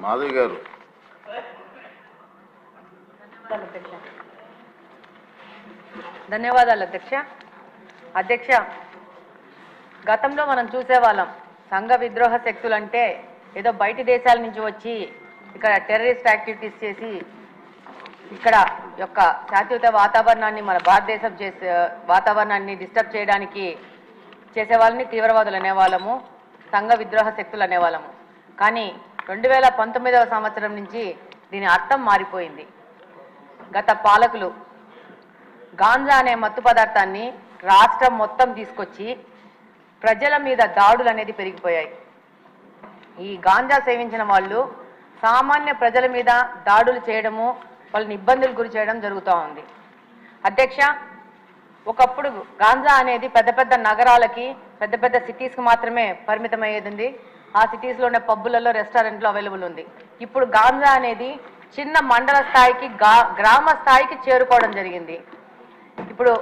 మాధవి గారు. ధన్యవాదాలు అధ్యక్ష. అధ్యక్ష, గతంలో మనం చూసేవాళ్ళం సంఘ విద్రోహ శక్తులు అంటే ఏదో బయటి దేశాల నుంచి వచ్చి ఇక్కడ టెర్రరిస్ట్ యాక్టివిటీస్ చేసి ఇక్కడ యొక్క శాంతియుత వాతావరణాన్ని మన భారతదేశం వాతావరణాన్ని డిస్టర్బ్ చేయడానికి చేసే వాళ్ళని తీవ్రవాదులు అనేవాళ్ళము, సంఘ విద్రోహ శక్తులు అనేవాళ్ళము. కానీ 2019వ సంవత్సరం నుంచి దీని అర్థం మారిపోయింది. గత పాలకులు గాంజా అనే మత్తు పదార్థాన్ని రాష్ట్రం మొత్తం తీసుకొచ్చి ప్రజల మీద దాడులు అనేది పెరిగిపోయాయి. ఈ గాంజా సేవించిన వాళ్ళు సామాన్య ప్రజల మీద దాడులు చేయడము, వాళ్ళని ఇబ్బందులు గురి చేయడం జరుగుతూ ఉంది. అధ్యక్ష, ఒకప్పుడు గాంజా అనేది పెద్ద పెద్ద నగరాలకి, పెద్ద పెద్ద సిటీస్కి మాత్రమే పరిమితమయ్యేది. ఆ సిటీస్లో ఉన్న పబ్బులలో, రెస్టారెంట్లో అవైలబుల్ ఉంది. ఇప్పుడు గాంజా అనేది చిన్న మండల స్థాయికి, గ్రామ స్థాయికి చేరుకోవడం జరిగింది. ఇప్పుడు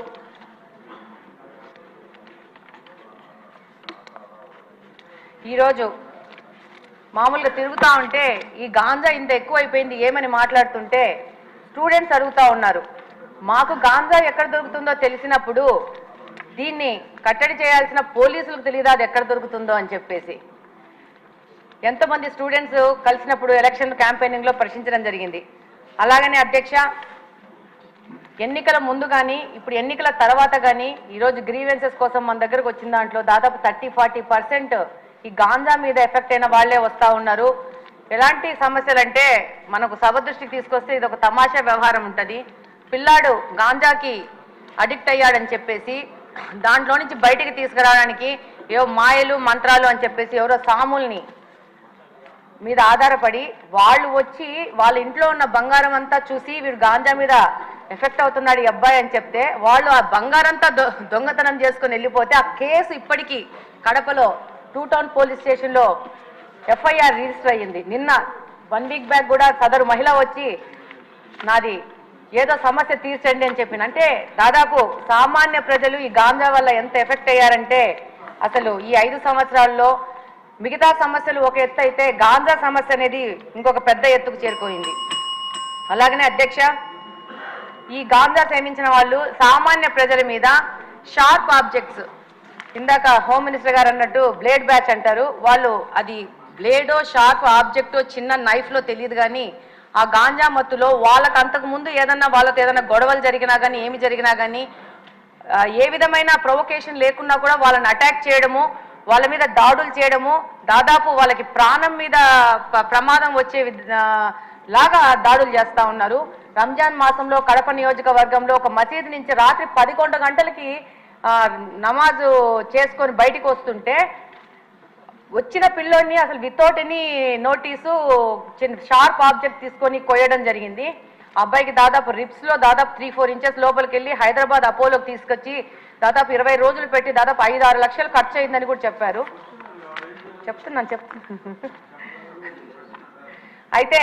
ఈరోజు మామూలుగా తిరుగుతూ ఉంటే ఈ గాంజా ఇంత ఎక్కువైపోయింది ఏమని మాట్లాడుతుంటే స్టూడెంట్స్ అడుగుతూ ఉన్నారు, మాకు గాంజా ఎక్కడ దొరుకుతుందో తెలిసినప్పుడు దీన్ని కట్టడి చేయాల్సిన పోలీసులకు తెలియదు అది ఎక్కడ దొరుకుతుందో అని చెప్పేసి. ఎంతోమంది స్టూడెంట్స్ కలిసినప్పుడు ఎలక్షన్ క్యాంపెయినింగ్లో ప్రశ్నించడం జరిగింది. అలాగనే అధ్యక్ష, ఎన్నికల ముందు కానీ ఇప్పుడు ఎన్నికల తర్వాత కానీ ఈరోజు గ్రీవెన్సెస్ కోసం మన దగ్గరకు వచ్చిన దాంట్లో దాదాపు 30-40% ఈ గాంజా మీద ఎఫెక్ట్ అయిన వాళ్లే వస్తూ ఉన్నారు. ఎలాంటి సమస్యలు అంటే మనకు సభ దృష్టికి తీసుకొస్తే ఇది ఒక తమాషా వ్యవహారం ఉంటుంది. పిల్లాడు గాంజాకి అడిక్ట్ అయ్యాడని చెప్పేసి దాంట్లో నుంచి బయటికి తీసుకురావడానికి ఏవో మాయలు మంత్రాలు అని చెప్పేసి ఎవరో సాముల్ని మీద ఆధారపడి వాళ్ళు వచ్చి వాళ్ళ ఇంట్లో ఉన్న బంగారం అంతా చూసి వీడు గాంజా మీద ఎఫెక్ట్ అవుతున్నాడు ఈ అబ్బాయి అని చెప్తే వాళ్ళు ఆ బంగారంతా దొంగతనం చేసుకుని వెళ్ళిపోతే ఆ కేసు ఇప్పటికీ కడపలో 2 టౌన్ పోలీస్ స్టేషన్లో ఎఫ్ఐఆర్ రిజిస్టర్ అయ్యింది. నిన్న 1 వీక్ బ్యాక్ కూడా సదరు మహిళ వచ్చి నాది ఏదో సమస్య తీర్చండి అని చెప్పిన. అంటే దాదాపు సామాన్య ప్రజలు ఈ గాంజా వల్ల ఎంత ఎఫెక్ట్ అయ్యారంటే అసలు ఈ 5 సంవత్సరాల్లో మిగతా సమస్యలు ఒక ఎత్తు అయితే గాంజా సమస్య అనేది ఇంకొక పెద్ద ఎత్తుకు చేరుకోయింది. అలాగనే అధ్యక్ష, ఈ గాంజా సేవించిన వాళ్ళు సామాన్య ప్రజల మీద షార్ప్ ఆబ్జెక్ట్స్, ఇందాక హోమ్ మినిస్టర్ గారు అన్నట్టు బ్లేడ్ బ్యాచ్ అంటారు, వాళ్ళు అది బ్లేడో షార్ప్ ఆబ్జెక్టో చిన్న నైఫ్లో తెలియదు కానీ ఆ గాంజా మత్తులో వాళ్ళకు అంతకుముందు ఏదన్నా వాళ్ళతో ఏదైనా గొడవలు జరిగినా కానీ ఏమి జరిగినా కానీ ఏ విధమైన ప్రొవొకేషన్ లేకున్నా కూడా వాళ్ళని అటాక్ చేయడము, వాళ్ళ మీద దాడులు చేయడము, దాదాపు వాళ్ళకి ప్రాణం మీద ప్రమాదం వచ్చే లాగా దాడులు చేస్తూ ఉన్నారు. రంజాన్ మాసంలో కడప నియోజకవర్గంలో ఒక మసీదు నుంచి రాత్రి 11 గంటలకి నమాజు చేసుకొని బయటికి వస్తుంటే వచ్చిన పిల్లోడిని అసలు వితౌట్ ఎనీ నోటీసు చిన్న షార్ప్ ఆబ్జెక్ట్ తీసుకొని కొయ్యడం జరిగింది. అబ్బాయికి దాదాపు రిప్స్లో దాదాపు 3-4 ఇంచెస్ లోపలికి వెళ్ళి హైదరాబాద్ అపోలోకి తీసుకొచ్చి దాదాపు 20 రోజులు పెట్టి దాదాపు 5-6 లక్షలు ఖర్చు అయిందని కూడా చెప్పారు. చెప్తున్నాను. అయితే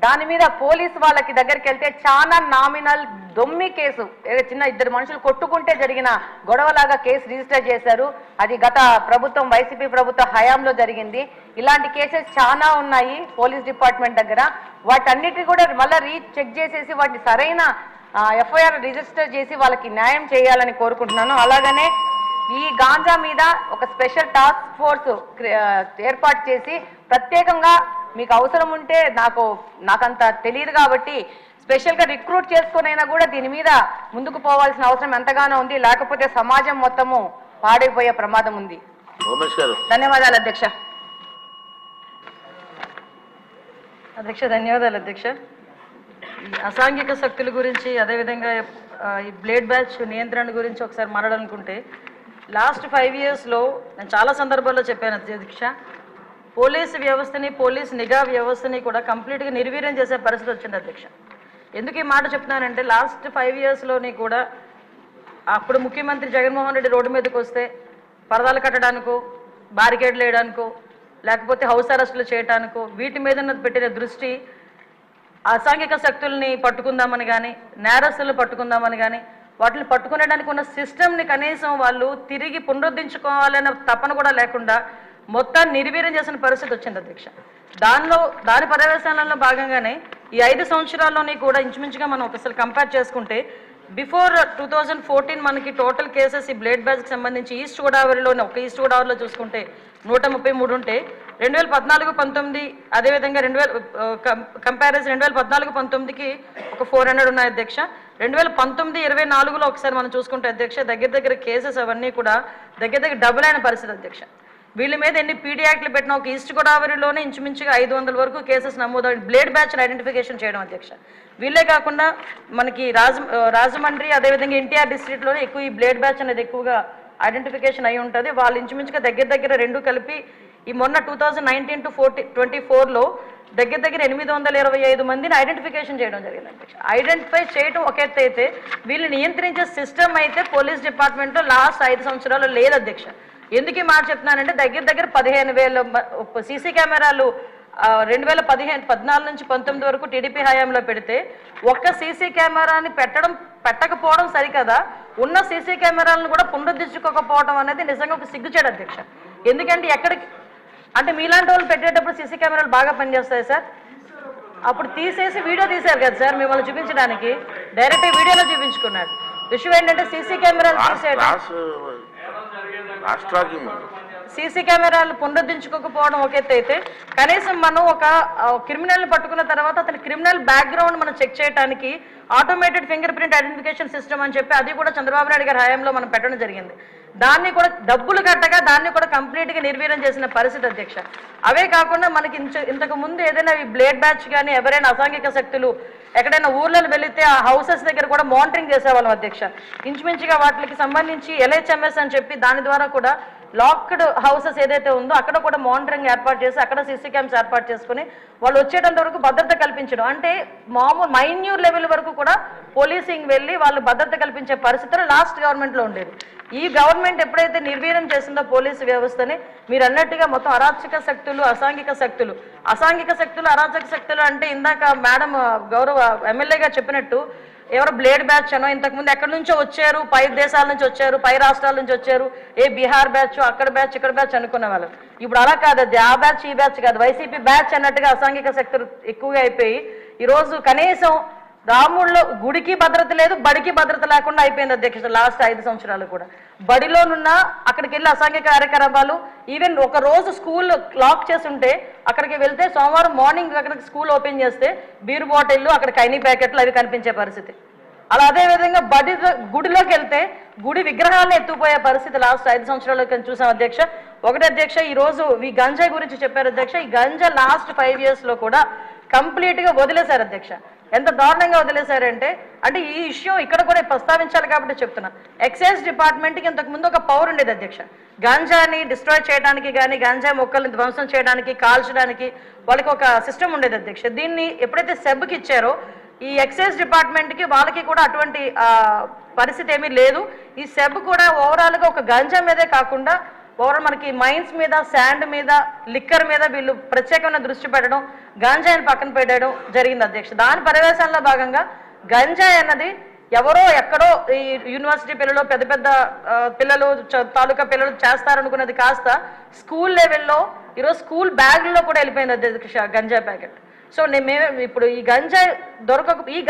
దాని మీద పోలీసు వాళ్ళకి దగ్గరికి వెళ్తే చాలా నామినల్ దొమ్మి కేసు, చిన్న 2 మనుషులు కొట్టుకుంటే జరిగిన గొడవలాగా కేసు రిజిస్టర్ చేశారు. అది గత ప్రభుత్వం వైసీపీ ప్రభుత్వ హయాంలో జరిగింది. ఇలాంటి కేసెస్ చాలా ఉన్నాయి పోలీస్ డిపార్ట్మెంట్ దగ్గర. వాటన్నిటిని కూడా మళ్ళీ చెక్ చేసేసి వాటిని సరైన ఎఫ్ఐఆర్ రిజిస్టర్ చేసి వాళ్ళకి న్యాయం చేయాలని కోరుకుంటున్నాను. అలాగనే ఈ గాంజా మీద ఒక స్పెషల్ టాస్క్ ఫోర్స్ ఏర్పాటు చేసి ప్రత్యేకంగా మీకు అవసరం ఉంటే నాకంత తెలియదు కాబట్టి స్పెషల్గా రిక్రూట్ చేసుకునైనా కూడా దీని మీద ముందుకు పోవాల్సిన అవసరం ఎంతగానో ఉంది. లేకపోతే సమాజం మొత్తము పాడైపోయే ప్రమాదం ఉంది. ధన్యవాదాలు అధ్యక్ష. ధన్యవాదాలు అధ్యక్ష. అసాంఘిక శక్తుల గురించి అదేవిధంగా ఈ బ్లేడ్ బ్యాచ్ నియంత్రణ గురించి ఒకసారి మాట్లాడాలనుకుంటే లాస్ట్ 5 ఇయర్స్లో నేను చాలా సందర్భాల్లో చెప్పాను అధ్యక్ష, పోలీసు వ్యవస్థని, పోలీస్ నిఘా వ్యవస్థని కూడా కంప్లీట్గా నిర్వీర్యం చేసే పరిస్థితి వచ్చింది అధ్యక్ష. ఎందుకు ఈ మాట చెప్తున్నానంటే లాస్ట్ 5 ఇయర్స్లోని కూడా అప్పుడు ముఖ్యమంత్రి జగన్మోహన్ రెడ్డి రోడ్డు మీదకి వస్తే పరదాలు కట్టడానికో, బారికేడ్లు వేయడానికో, లేకపోతే హౌస్ అరెస్టులు చేయడానికో వీటి మీద పెట్టిన దృష్టి అసాంఘిక శక్తుల్ని పట్టుకుందామని కానీ, నేరస్తులను పట్టుకుందామని కానీ, వాటిని పట్టుకునేడానికి ఉన్న సిస్టమ్ని కనీసం వాళ్ళు తిరిగి పునరుద్ధరించుకోవాలనే తపన కూడా లేకుండా మొత్తాన్ని నిర్వీర్యం చేసిన పరిస్థితి వచ్చింది అధ్యక్ష. దాని పర్యవేక్షణలో భాగంగానే ఈ 5 సంవత్సరాల్లోని కూడా ఇంచుమించుగా మనం ఒకసారి కంపేర్ చేసుకుంటే బిఫోర్ 2014 మనకి టోటల్ కేసెస్ ఈ బ్లేడ్ బ్యాచ్కి సంబంధించి ఈస్ట్ గోదావరిలోనే ఒక ఈస్ట్ గోదావరిలో చూసుకుంటే 133 ఉంటే 2014-19 అదేవిధంగా కంపారిజన్ 2014-19కి ఒక 400 ఉన్నాయి అధ్యక్ష. 2019-24లో ఒకసారి మనం చూసుకుంటే అధ్యక్ష దగ్గర కేసెస్ అవన్నీ కూడా దగ్గర డబుల్ అయిన పరిస్థితి అధ్యక్ష. వీళ్ళ మీద ఎన్ని పీడీ యాక్ట్లు పెట్టినా ఒక ఈస్ట్ గోదావరిలోనే ఇంచుమించుగా 500 వరకు కేసెస్ నమోదవుతాయి బ్లేడ్ బ్యాచ్ని ఐడెంటిఫికేషన్ చేయడం అధ్యక్ష. వీళ్ళే కాకుండా మనకి రాజమండ్రి అదేవిధంగా ఎన్టీఆర్ డిస్ట్రిక్ట్లోనే ఎక్కువ ఈ బ్లేడ్ బ్యాచ్ అనేది ఎక్కువగా ఐడెంటిఫికేషన్ అయి ఉంటుంది. వాళ్ళు ఇంచుమించుగా దగ్గర రెండు కలిపి ఈ మొన్న 2019-24లో దగ్గర 825 మందిని ఐడెంటిఫికేషన్ చేయడం జరిగింది అధ్యక్ష. ఐడెంటిఫై చేయడం ఒక ఎత్తు అయితే వీళ్ళు నియంత్రించే సిస్టమ్ అయితే పోలీస్ డిపార్ట్మెంట్లో లాస్ట్ 5 సంవత్సరాలు లేదు అధ్యక్ష. ఎందుకు ఈ మాట చెప్తున్నానంటే దగ్గర 15,000 సీసీ కెమెరాలు 2014 నుంచి 19 వరకు టీడీపీ హయాంలో పెడితే ఒక్క సీసీ కెమెరాని పెట్టకపోవడం సరికదా, ఉన్న సీసీ కెమెరాలను కూడా పునరుద్ధరించుకోకపోవడం అనేది నిజంగా ఒక సిగ్గుచేడు అధ్యక్ష. ఎందుకంటే అంటే మీలాంటి వాళ్ళు పెట్టేటప్పుడు సీసీ కెమెరాలు బాగా పనిచేస్తాయి సార్. అప్పుడు తీసేసి వీడియో తీశారు కదా సార్ మిమ్మల్ని చూపించడానికి, డైరెక్ట్ వీడియోలో చూపించుకున్నాడు. విషయం ఏంటంటే సీసీ కెమెరాలు తీసేయడం, సీసీ కెమెరాలు పునరుద్ధరించుకోకపోవడం ఒక ఎత్తు అయితే కనీసం మనం ఒక క్రిమినల్ని పట్టుకున్న తర్వాత అతని క్రిమినల్ బ్యాక్గ్రౌండ్ మనం చెక్ చేయడానికి automated finger print identification system అని చెప్పి అది కూడా చంద్రబాబు నాయుడు గారి హయాంలో మనం పెట్టడం జరిగింది. దాన్ని కూడా డబ్బులు కట్టగా దాన్ని కూడా కంప్లీట్గా నిర్వీర్యం చేసిన పరిస్థితి అధ్యక్ష. అవే కాకుండా మనకి ఇంతకు ముందు ఏదైనా ఈ బ్లేడ్ బ్యాచ్ కానీ ఎవరైనా అసాంఘిక శక్తులు ఎక్కడైనా ఊర్లలో వెళితే ఆ హౌసెస్ దగ్గర కూడా మానిటరింగ్ చేసేవాళ్ళం అధ్యక్ష. ఇంచుమించుగా వాటికి సంబంధించి LHMS అని చెప్పి దాని ద్వారా కూడా లాక్డ్ హౌసెస్ ఏదైతే ఉందో అక్కడ కూడా మానిటరింగ్ ఏర్పాటు చేసి అక్కడ సీసీ క్యామ్స్ ఏర్పాటు చేసుకుని వాళ్ళు వచ్చేటంత వరకు భద్రత కల్పించడం, అంటే మామూలు మైన్యూర్ లెవెల్ వరకు కూడా పోలీసింగ్ వెళ్ళి వాళ్ళు భద్రత కల్పించే పరిస్థితులు లాస్ట్ గవర్నమెంట్లో ఉండేది. ఈ గవర్నమెంట్ ఎప్పుడైతే నిర్వీర్యం చేసిందో పోలీసు వ్యవస్థని మీరు అన్నట్టుగా మొత్తం అరాచక శక్తులు అసాంఘిక శక్తులు అరాచక శక్తులు అంటే ఇందాక మేడం గౌరవ ఎమ్మెల్యేగా చెప్పినట్టు ఎవరో బ్లేడ్ బ్యాచ్ అనో ఇంతకుముందు ఎక్కడి నుంచో వచ్చారు, పై దేశాల నుంచి వచ్చారు, పై రాష్ట్రాల నుంచి వచ్చారు, బీహార్ బ్యాచ్ అక్కడ బ్యాచ్ ఇక్కడ బ్యాచ్ అనుకునే వాళ్ళు. ఇప్పుడు అలా కాదు, అది ఆ బ్యాచ్ ఈ బ్యాచ్ కాదు, వైసీపీ బ్యాచ్ అన్నట్టుగా అసాంఘిక శక్తులు ఎక్కువగా అయిపోయి ఈరోజు కనీసం రాముళ్ళో గుడికి భద్రత లేదు, బడికి భద్రత లేకుండా అయిపోయింది అధ్యక్ష. లాస్ట్ 5 సంవత్సరాలు కూడా బడిలోనున్న అక్కడికి వెళ్ళి అసాంఘిక కార్యకలాపాలు, ఈవెన్ ఒక రోజు స్కూల్ లాక్ చేసి ఉంటే అక్కడికి వెళ్తే సోమవారం మార్నింగ్ అక్కడికి స్కూల్ ఓపెన్ చేస్తే బీరు బాటిళ్ళు అక్కడ కైనీ ప్యాకెట్లు అవి కనిపించే పరిస్థితి. అలా అదేవిధంగా గుడిలోకి వెళ్తే గుడి విగ్రహాలను ఎత్తుపోయే పరిస్థితి లాస్ట్ 5 సంవత్సరాలు చూసాం అధ్యక్ష. ఒకటి అధ్యక్ష, ఈరోజు ఈ గంజాయి గురించి చెప్పారు అధ్యక్ష. ఈ గంజా లాస్ట్ 5 yearsలో కూడా కంప్లీట్గా వదిలేశారు అధ్యక్ష. ఎంత దారుణంగా వదిలేశారంటే ఈ విషయం ఇక్కడ కూడా ప్రస్తావించాలి కాబట్టి చెప్తున్నా. ఎక్సైజ్ డిపార్ట్మెంట్కి ఇంతకుముందు ఒక పవర్ ఉండేది అధ్యక్ష, గాంజాని డిస్ట్రాయ్ చేయడానికి కానీ గాంజా మొక్కల్ని ధ్వంసం చేయడానికి కాల్చడానికి వాళ్ళకి ఒక సిస్టమ్ ఉండేది అధ్యక్ష. దీన్ని ఎప్పుడైతే సెబ్కి ఇచ్చారో ఈ ఎక్సైజ్ డిపార్ట్మెంట్కి వాళ్ళకి కూడా అటువంటి పరిస్థితి ఏమీ లేదు. ఈ సెబ్ కూడా ఓవరాల్గా ఒక గంజా మీదే కాకుండా ఓవరాల్ మనకి మైన్స్ మీద, శాండ్ మీద, లిక్కర్ మీద వీళ్ళు ప్రత్యేకమైన దృష్టి పెట్టడం, గంజాయిని పక్కన పెట్టడం జరిగింది అధ్యక్ష. దాని పర్యవేక్షణలో భాగంగా గంజాయి అన్నది ఎవరో ఎక్కడో ఈ యూనివర్సిటీ పిల్లలు పెద్ద పెద్ద పిల్లలు తాలూకా పిల్లలు చేస్తారనుకున్నది కాస్త స్కూల్ లెవెల్లో ఈరోజు స్కూల్ బ్యాగ్లో కూడా వెళ్ళిపోయింది అధ్యక్ష గంజాయి ప్యాకెట్. సో మేము ఇప్పుడు ఈ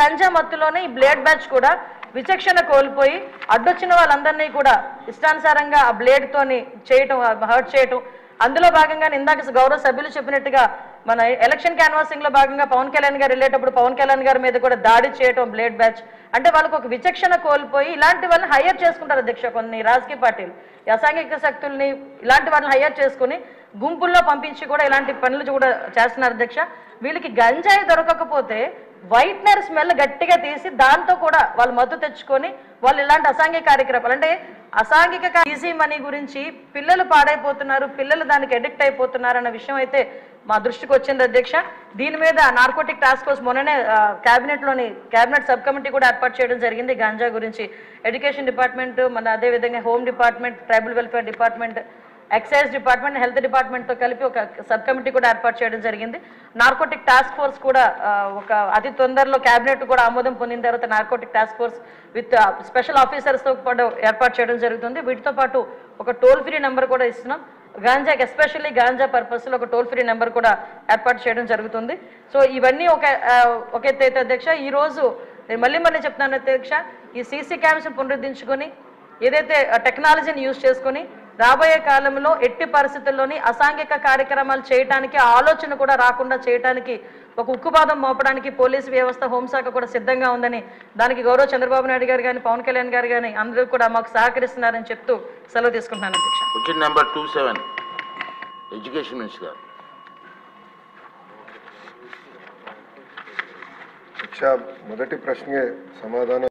గంజా మత్తులోనే ఈ బ్లేడ్ బ్యాచ్ కూడా విచక్షణ కోల్పోయి అడ్డొచ్చిన వాళ్ళందరినీ కూడా ఇష్టానుసారంగా ఆ బ్లేడ్తోని చేయటం, హర్ట్ చేయటం. అందులో భాగంగా ఇందాక గౌరవ సభ్యులు చెప్పినట్టుగా మన ఎలక్షన్ క్యాన్వాసింగ్లో భాగంగా పవన్ కళ్యాణ్ గారు వెళ్ళేటప్పుడు పవన్ కళ్యాణ్ గారి మీద కూడా దాడి చేయటం బ్లేడ్ బ్యాచ్. అంటే వాళ్ళకు ఒక విచక్షణ కోల్పోయి ఇలాంటి వాళ్ళని హైయర్ చేసుకుంటారు అధ్యక్ష. కొన్ని రాజకీయ పార్టీలు ఈ అసాంఘిక శక్తుల్ని ఇలాంటి వాళ్ళని హైయర్ చేసుకుని గుంపుల్లో పంపించి కూడా ఇలాంటి పనులు కూడా చేస్తున్నారు అధ్యక్ష. వీళ్ళకి గంజాయి దొరకకపోతే వైట్నర్ స్మెల్ గట్టిగా తీసి దాంతో కూడా వాళ్ళు మద్దతు తెచ్చుకొని వాళ్ళు ఇలాంటి అసాంఘిక కార్యక్రమాలు, అంటే అసాంఘిక ఈజీ మనీ గురించి పిల్లలు పాడైపోతున్నారు, పిల్లలు దానికి అడిక్ట్ అయిపోతున్నారు అన్న విషయం అయితే మా దృష్టికి వచ్చింది అధ్యక్ష. దీని మీద నార్కోటిక్ టాస్క్ ఫోర్స్ మొన్ననే క్యాబినెట్ సబ్ కమిటీ కూడా ఏర్పాటు చేయడం జరిగింది. గాంజా గురించి ఎడ్యుకేషన్ డిపార్ట్మెంట్, మన అదేవిధంగా home department, tribal welfare department, excise department, health డిపార్ట్మెంట్తో కలిపి ఒక సబ్ కమిటీ కూడా ఏర్పాటు చేయడం జరిగింది. నార్కోటిక్ టాస్క్ ఫోర్స్ కూడా ఒక అతి తొందరలో క్యాబినెట్ కూడా ఆమోదం పొందిన తర్వాత narcotic task force with special ఆఫీసర్స్తో పాటు ఏర్పాటు చేయడం జరుగుతుంది. వీటితో పాటు ఒక టోల్ ఫ్రీ నెంబర్ కూడా ఇస్తున్నాం. గాంజాకి ఎస్పెషల్లీ గాంజా పర్పస్లో ఒక టోల్ ఫ్రీ నెంబర్ కూడా ఏర్పాటు చేయడం జరుగుతుంది. సో ఇవన్నీ ఒక ఎత్తు అయితే అధ్యక్ష, ఈరోజు నేను మళ్ళీ చెప్తున్నాను అధ్యక్ష, ఈ సీసీ క్యామ్స్ పునరుద్ధరించుకొని ఏదైతే టెక్నాలజీని యూజ్ చేసుకొని రాబోయే కాలంలో ఎట్టి పరిస్థితుల్లోని అసాంఘిక కార్యక్రమాలు చేయడానికి ఆలోచన కూడా రాకుండా చేయడానికి ఒక ఉక్కుపాదం మోపడానికి పోలీసు వ్యవస్థ, హోంశాఖ కూడా సిద్ధంగా ఉందని, దానికి గౌరవ చంద్రబాబు నాయుడు గారు కానీ పవన్ కళ్యాణ్ గారు కానీ అందరూ కూడా మాకు సహకరిస్తున్నారని చెప్తూ సెలవు తీసుకుంటున్నాను అధ్యక్ష. Question number 27 education minister. మొదటి ప్రశ్నకే సమాధానం